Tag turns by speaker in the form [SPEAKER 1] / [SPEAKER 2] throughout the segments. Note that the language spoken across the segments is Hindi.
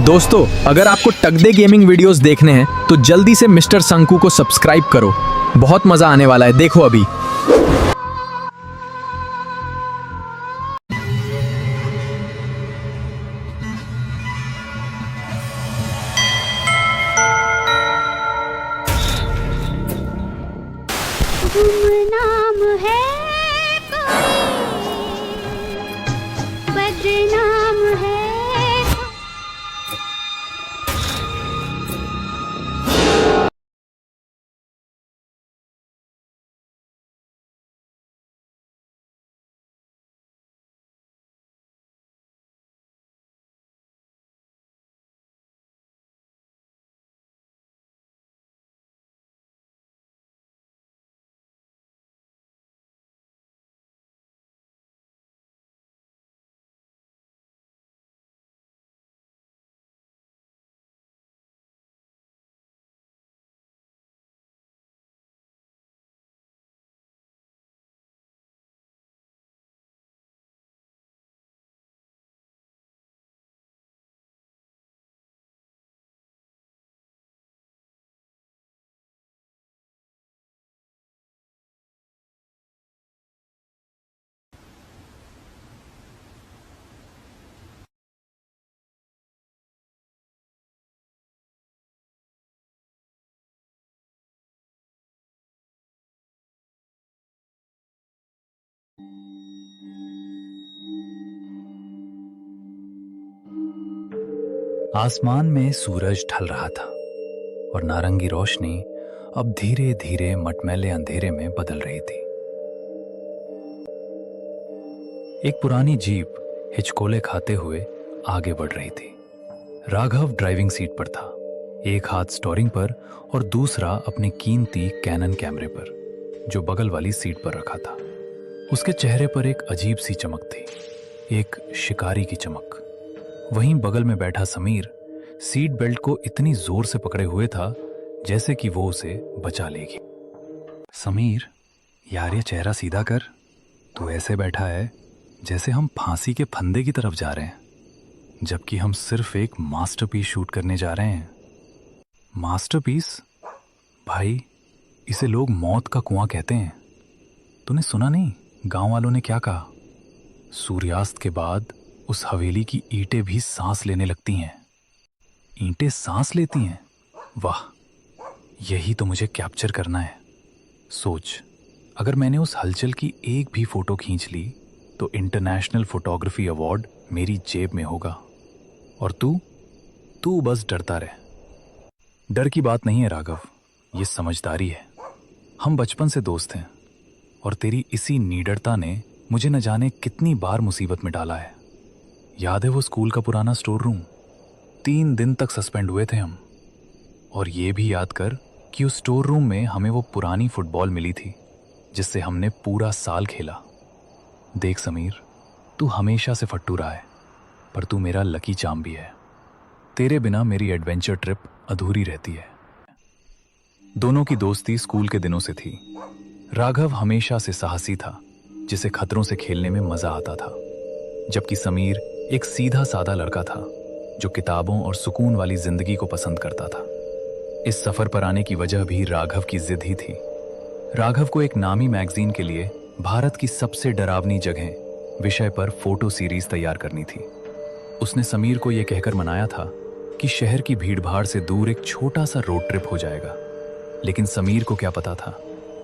[SPEAKER 1] दोस्तों, अगर आपको टगदे गेमिंग वीडियोस देखने हैं तो जल्दी से मिस्टर संकू को सब्सक्राइब करो। बहुत मजा आने वाला है, देखो अभी।
[SPEAKER 2] गुमनाम है कोई, बदनाम है।
[SPEAKER 3] आसमान में सूरज ढल रहा था और नारंगी रोशनी अब धीरे धीरे मटमैले अंधेरे में बदल रही थी। एक पुरानी जीप हिचकोले खाते हुए आगे बढ़ रही थी। राघव ड्राइविंग सीट पर था, एक हाथ स्टीयरिंग पर और दूसरा अपने कीमती कैनन कैमरे पर, जो बगल वाली सीट पर रखा था। उसके चेहरे पर एक अजीब सी चमक थी, एक शिकारी की चमक। वहीं बगल में बैठा समीर सीट बेल्ट को इतनी जोर से पकड़े हुए था जैसे कि वो उसे बचा लेगी। समीर, यार ये चेहरा सीधा कर। तू ऐसे बैठा है जैसे हम फांसी के फंदे की तरफ जा रहे हैं, जबकि हम सिर्फ एक मास्टरपीस शूट करने जा रहे हैं। मास्टरपीस? भाई, इसे लोग मौत का कुआं कहते हैं। तूने सुना नहीं गांव वालों ने क्या कहा? सूर्यास्त के बाद उस हवेली की ईंटें भी सांस लेने लगती हैं। ईंटें सांस लेती हैं? वाह, यही तो मुझे कैप्चर करना है। सोच, अगर मैंने उस हलचल की एक भी फोटो खींच ली तो इंटरनेशनल फोटोग्राफी अवार्ड मेरी जेब में होगा। और तू बस डरता रहे। डर की बात नहीं है राघव, ये समझदारी है। हम बचपन से दोस्त हैं और तेरी इसी निडरता ने मुझे न जाने कितनी बार मुसीबत में डाला है। याद है वो स्कूल का पुराना स्टोर रूम? 3 दिन तक सस्पेंड हुए थे हम। और ये भी याद कर कि उस स्टोर रूम में हमें वो पुरानी फुटबॉल मिली थी जिससे हमने पूरा साल खेला। देख समीर, तू हमेशा से फट्टू रहा है, पर तू मेरा लकी चार्म भी है। तेरे बिना मेरी एडवेंचर ट्रिप अधूरी रहती है। दोनों की दोस्ती स्कूल के दिनों से थी। राघव हमेशा से साहसी था, जिसे खतरों से खेलने में मजा आता था, जबकि समीर एक सीधा साधा लड़का था जो किताबों और सुकून वाली जिंदगी को पसंद करता था। इस सफर पर आने की वजह भी राघव की जिद ही थी। राघव को एक नामी मैगजीन के लिए भारत की सबसे डरावनी जगह विषय पर फोटो सीरीज तैयार करनी थी। उसने समीर को यह कहकर मनाया था कि शहर की भीड़भाड़ से दूर एक छोटा सा रोड ट्रिप हो जाएगा। लेकिन समीर को क्या पता था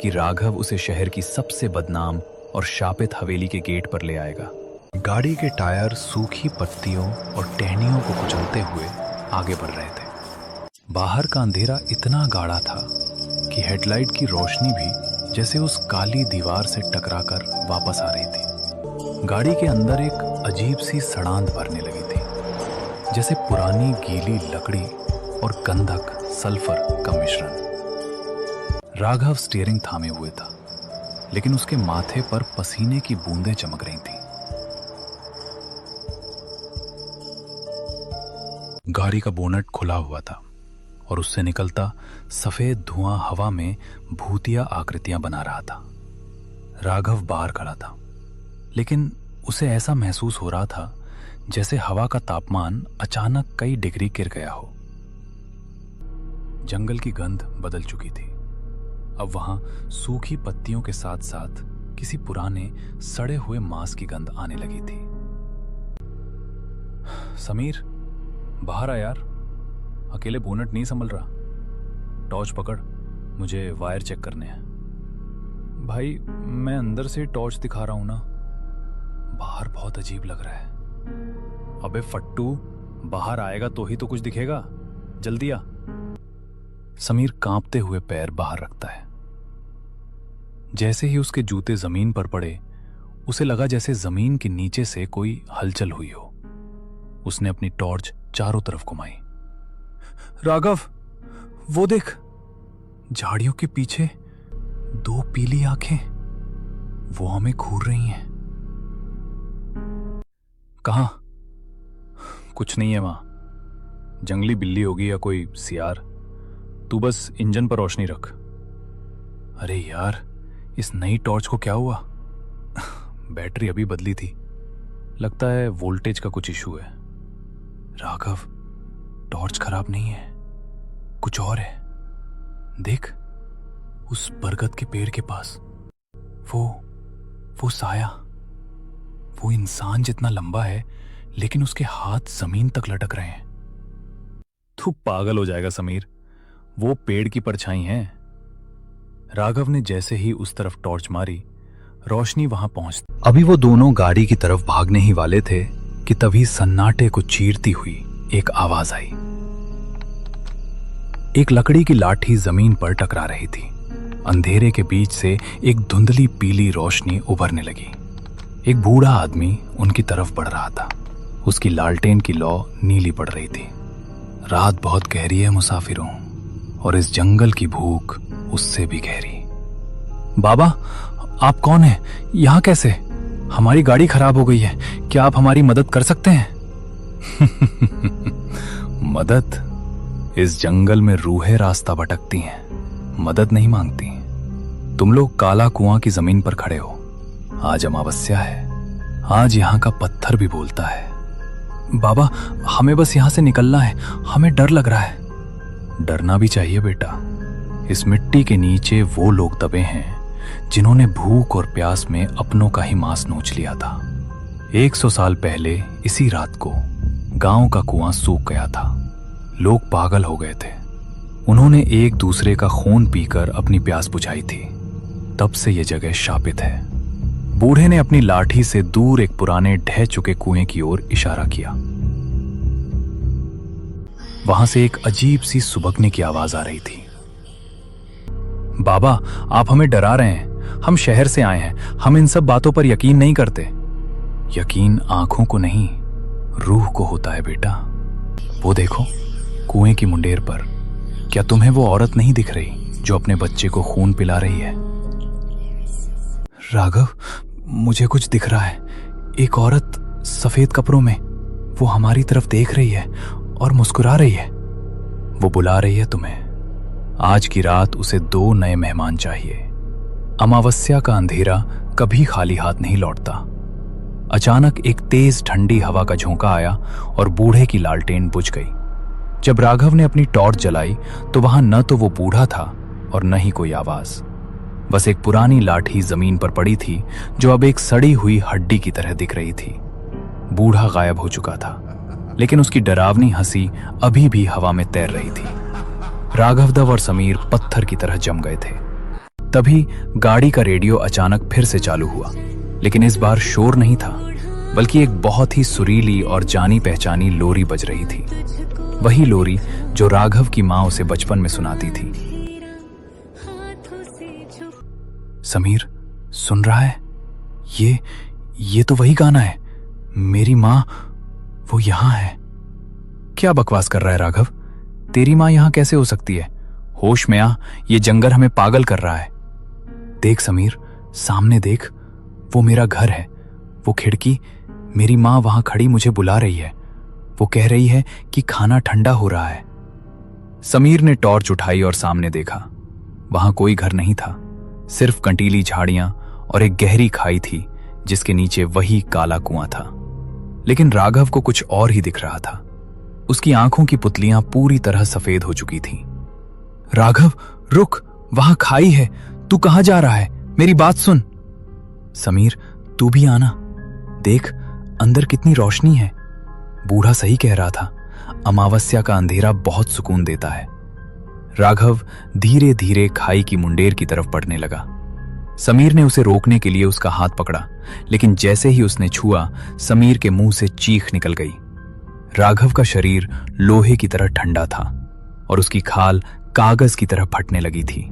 [SPEAKER 3] कि राघव उसे शहर की सबसे बदनाम और शापित हवेली के गेट पर ले आएगा। गाड़ी के टायर सूखी पत्तियों और टहनियों को कुचलते हुए आगे बढ़ रहे थे। बाहर का अंधेरा इतना गाढ़ा था कि हेडलाइट की रोशनी भी जैसे उस काली दीवार से टकराकर वापस आ रही थी। गाड़ी के अंदर एक अजीब सी सड़ांध भरने लगी थी, जैसे पुरानी गीली लकड़ी और गंधक सल्फर का मिश्रण। राघव स्टीयरिंग थामे हुए था, लेकिन उसके माथे पर पसीने की बूंदें चमक रही थीं। गाड़ी का बोनट खुला हुआ था और उससे निकलता सफेद धुआं हवा में भूतिया आकृतियां बना रहा था। राघव बाहर खड़ा था, लेकिन उसे ऐसा महसूस हो रहा था जैसे हवा का तापमान अचानक कई डिग्री गिर गया हो। जंगल की गंध बदल चुकी थी। अब वहां सूखी पत्तियों के साथ साथ किसी पुराने सड़े हुए मांस की गंध आने लगी थी। समीर, बाहर आ यार, अकेले बोनट नहीं संभल रहा। टॉर्च पकड़, मुझे वायर चेक करने हैं। भाई, मैं अंदर से टॉर्च दिखा रहा हूं ना, बाहर बहुत अजीब लग रहा है। अबे फट्टू, बाहर आएगा तो ही तो कुछ दिखेगा, जल्दी आ। समीर कांपते हुए पैर बाहर रखता है। जैसे ही उसके जूते जमीन पर पड़े, उसे लगा जैसे जमीन के नीचे से कोई हलचल हुई हो। उसने अपनी टॉर्च चारों तरफ घुमाई। राघव, वो देख, झाड़ियों के पीछे दो पीली आंखें, वो हमें घूर रही हैं। कहां? कुछ नहीं है वहां, जंगली बिल्ली होगी या कोई सियार। तू बस इंजन पर रोशनी रख। अरे यार, इस नई टॉर्च को क्या हुआ? बैटरी अभी बदली थी, लगता है वोल्टेज का कुछ इशू है। राघव, टॉर्च खराब नहीं है, कुछ और है। देख, उस बरगद के पेड़ के पास वो साया, वो इंसान जितना लंबा है, लेकिन उसके हाथ जमीन तक लटक रहे हैं। तू पागल हो जाएगा समीर, वो पेड़ की परछाई है। राघव ने जैसे ही उस तरफ टॉर्च मारी, रोशनी वहां पहुंचती। अभी वो दोनों गाड़ी की तरफ भागने ही वाले थे कि तभी सन्नाटे को चीरती हुई एक आवाज आई। एक लकड़ी की लाठी जमीन पर टकरा रही थी। अंधेरे के बीच से एक धुंधली पीली रोशनी उभरने लगी। एक बूढ़ा आदमी उनकी तरफ बढ़ रहा था। उसकी लालटेन की लौ नीली पड़ रही थी। रात बहुत गहरी है मुसाफिरों, और इस जंगल की भूख उससे भी गहरी। बाबा, आप कौन हैं? यहां कैसे? हमारी गाड़ी खराब हो गई है, क्या आप हमारी मदद कर सकते हैं? मदद? इस जंगल में रूहें रास्ता भटकती हैं, मदद नहीं मांगती। तुम लोग काला कुआं की जमीन पर खड़े हो। आज अमावस्या है, आज यहाँ का पत्थर भी बोलता है। बाबा, हमें बस यहाँ से निकलना है, हमें डर लग रहा है। डरना भी चाहिए बेटा। इस मिट्टी के नीचे वो लोग दबे हैं जिन्होंने भूख और प्यास में अपनों का ही मांस नोच लिया था। 100 साल पहले इसी रात को गांव का कुआं सूख गया था। लोग पागल हो गए थे। उन्होंने एक दूसरे का खून पीकर अपनी प्यास बुझाई थी। तब से ये जगह शापित है। बूढ़े ने अपनी लाठी से दूर एक पुराने ढह चुके कुएं की ओर इशारा किया। वहां से एक अजीब सी सुबकने की आवाज आ रही थी। बाबा, आप हमें डरा रहे हैं। हम शहर से आए हैं, हम इन सब बातों पर यकीन नहीं करते। यकीन आंखों को नहीं, रूह को होता है बेटा। वो देखो, कुएं की मुंडेर पर, क्या तुम्हें वो औरत नहीं दिख रही जो अपने बच्चे को खून पिला रही है? राघव, मुझे कुछ दिख रहा है। एक औरत सफेद कपड़ों में, वो हमारी तरफ देख रही है और मुस्कुरा रही है। वो बुला रही है तुम्हें। आज की रात उसे 2 नए मेहमान चाहिए। अमावस्या का अंधेरा कभी खाली हाथ नहीं लौटता। अचानक एक तेज ठंडी हवा का झोंका आया और बूढ़े की लालटेन बुझ गई। जब राघव ने अपनी टॉर्च जलाई तो वहां न तो वो बूढ़ा था और न ही कोई आवाज। बस एक पुरानी लाठी जमीन पर पड़ी थी जो अब एक सड़ी हुई हड्डी की तरह दिख रही थी। बूढ़ा गायब हो चुका था, लेकिन उसकी डरावनी हंसी अभी भी हवा में तैर रही थी। राघवदेव और समीर पत्थर की तरह जम गए थे। तभी गाड़ी का रेडियो अचानक फिर से चालू हुआ, लेकिन इस बार शोर नहीं था, बल्कि एक बहुत ही सुरीली और जानी पहचानी लोरी बज रही थी। वही लोरी जो राघव की मां उसे बचपन में सुनाती थी। समीर, सुन रहा है? ये तो वही गाना है। मेरी मां, वो यहां है। क्या बकवास कर रहा है राघव? तेरी मां यहां कैसे हो सकती है? होश में आ, ये जंगल हमें पागल कर रहा है। देख समीर, सामने देख, वो मेरा घर है। वो खिड़की, मेरी मां वहां खड़ी मुझे बुला रही है। वो कह रही है कि खाना ठंडा हो रहा है। समीर ने टॉर्च उठाई और सामने देखा। वहां कोई घर नहीं था, सिर्फ कंटीली झाड़ियां और एक गहरी खाई थी जिसके नीचे वही काला कुआं था। लेकिन राघव को कुछ और ही दिख रहा था। उसकी आंखों की पुतलियां पूरी तरह सफेद हो चुकी थीं। राघव रुक, वहां खाई है, तू कहां जा रहा है? मेरी बात सुन। समीर तू भी आना, देख अंदर कितनी रोशनी है। बूढ़ा सही कह रहा था, अमावस्या का अंधेरा बहुत सुकून देता है। राघव धीरे धीरे खाई की मुंडेर की तरफ बढ़ने लगा। समीर ने उसे रोकने के लिए उसका हाथ पकड़ा, लेकिन जैसे ही उसने छुआ, समीर के मुंह से चीख निकल गई। राघव का शरीर लोहे की तरह ठंडा था और उसकी खाल कागज की तरह फटने लगी थी।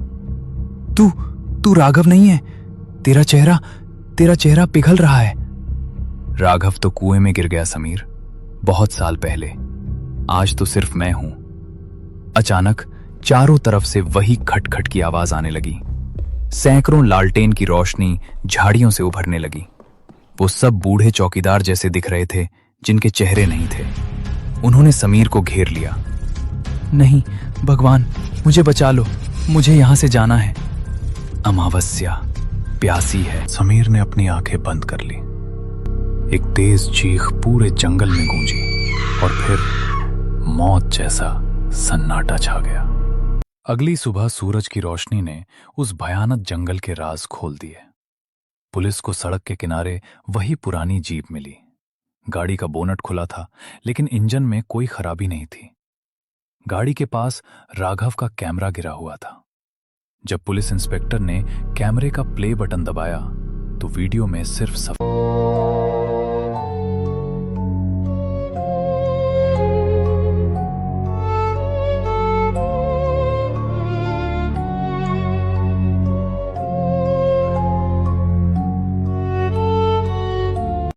[SPEAKER 3] तू राघव नहीं है, तेरा चेहरा पिघल रहा है। राघव तो कुएं में गिर गया समीर, बहुत साल पहले। आज तो सिर्फ मैं हूं। अचानक चारों तरफ से वही खटखट की आवाज आने लगी। सैकड़ों लालटेन की रोशनी झाड़ियों से उभरने लगी। वो सब बूढ़े चौकीदार जैसे दिख रहे थे, जिनके चेहरे नहीं थे। उन्होंने समीर को घेर लिया। नहीं भगवान, मुझे बचा लो, मुझे यहां से जाना है। अमावस्या प्यासी है। समीर ने अपनी आंखें बंद कर ली। एक तेज चीख पूरे जंगल में गूंजी और फिर मौत जैसा सन्नाटा छा गया। अगली सुबह सूरज की रोशनी ने उस भयानक जंगल के राज खोल दिए। पुलिस को सड़क के किनारे वही पुरानी जीप मिली। गाड़ी का बोनट खुला था, लेकिन इंजन में कोई खराबी नहीं थी। गाड़ी के पास राघव का कैमरा गिरा हुआ था। जब पुलिस इंस्पेक्टर ने कैमरे का प्ले बटन दबाया तो वीडियो में सिर्फ